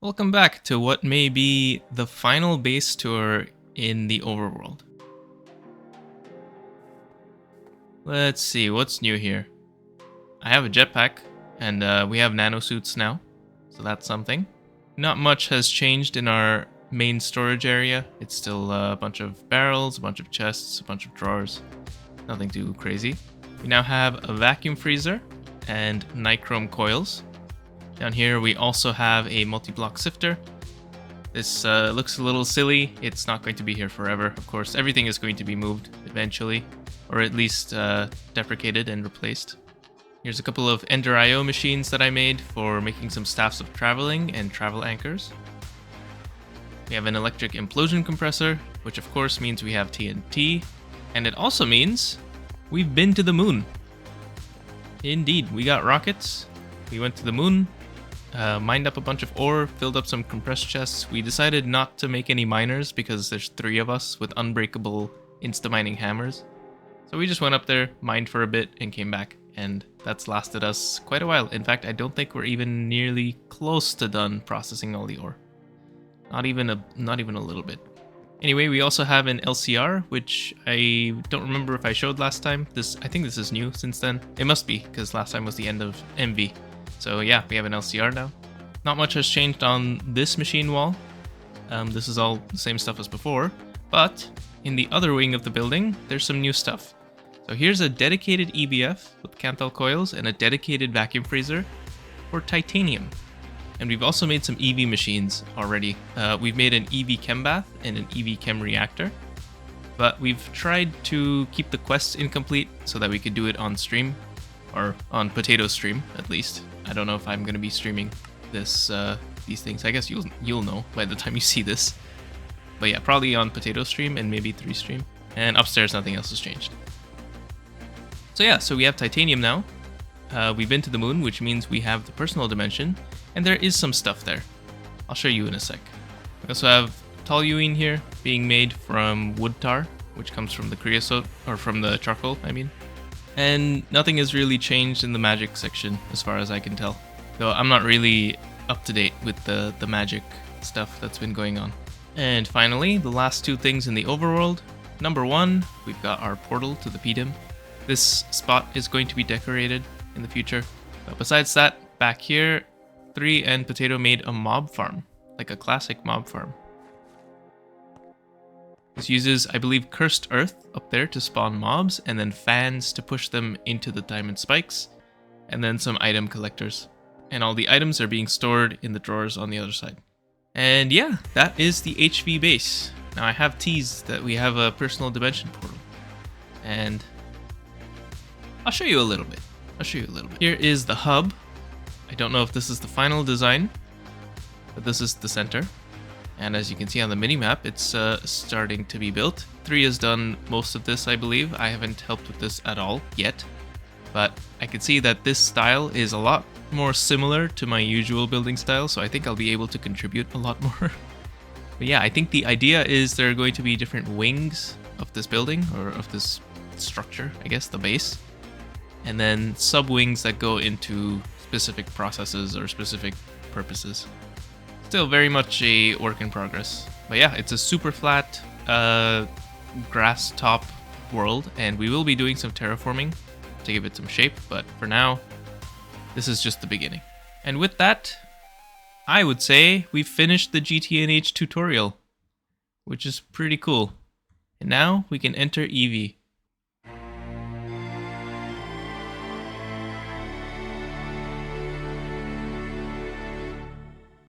Welcome back to what may be the final base tour in the overworld. Let's see, what's new here? I have a jetpack, and we have nanosuits now, so that's something. Not much has changed in our main storage area. It's still a bunch of barrels, a bunch of chests, a bunch of drawers. Nothing too crazy. We now have a vacuum freezer and nichrome coils. Down here we also have a multi-block sifter. This looks a little silly. It's not going to be here forever. Of course, everything is going to be moved eventually, or at least deprecated and replaced. Here's a couple of Ender IO machines that I made for making some staffs of traveling and travel anchors. We have an electric implosion compressor, which of course means we have TNT, and it also means we've been to the moon. Indeed, we got rockets. We went to the moon. Mined up a bunch of ore, filled up some compressed chests. We decided not to make any miners because there's 3 of us with unbreakable insta-mining hammers. So we just went up there, mined for a bit, and came back. And that's lasted us quite a while. In fact, I don't think we're even nearly close to done processing all the ore. Not even a little bit. Anyway, we also have an LCR, which I don't remember if I showed last time. I think this is new since then. It must be, because last time was the end of MV. So yeah, we have an LCR now. Not much has changed on this machine wall. This is all the same stuff as before, but in the other wing of the building, there's some new stuff. So here's a dedicated EBF with Canthal coils and a dedicated vacuum freezer for titanium. And we've also made some EV machines already. We've made an EV chem bath and an EV chem reactor, but we've tried to keep the quests incomplete so that we could do it on stream, or on Potato stream at least. I don't know if I'm going to be streaming these things. I guess you'll know by the time you see this. But yeah, probably on Potato stream and maybe 3 stream. And upstairs, nothing else has changed. So yeah, so we have titanium now. We've been to the moon, which means we have the personal dimension. And there is some stuff there. I'll show you in a sec. We also have toluene here being made from wood tar, which comes from the creosote, or from the charcoal, I mean. And nothing has really changed in the magic section, as far as I can tell. Though I'm not really up to date with the magic stuff that's been going on. And finally, the last 2 things in the overworld. Number 1, we've got our portal to the PDIM. This spot is going to be decorated in the future. But besides that, back here, 3 and Potato made a mob farm, like a classic mob farm. This uses, I believe, cursed earth up there to spawn mobs, and then fans to push them into the diamond spikes, and then some item collectors. And all the items are being stored in the drawers on the other side. And yeah, that is the HV base. Now I have teased that we have a personal dimension portal. And I'll show you a little bit. Here is the hub. I don't know if this is the final design, but this is the center. And as you can see on the minimap, it's starting to be built. 3 has done most of this, I believe. I haven't helped with this at all yet. But I can see that this style is a lot more similar to my usual building style, so I think I'll be able to contribute a lot more. But yeah, I think the idea is there are going to be different wings of this building, or of this structure, I guess, the base. And then sub-wings that go into specific processes or specific purposes. Still very much a work in progress. But yeah, it's a super flat grass top world, and we will be doing some terraforming to give it some shape, but for now, this is just the beginning. And with that, I would say we've finished the GTNH tutorial, which is pretty cool. And now we can enter EV.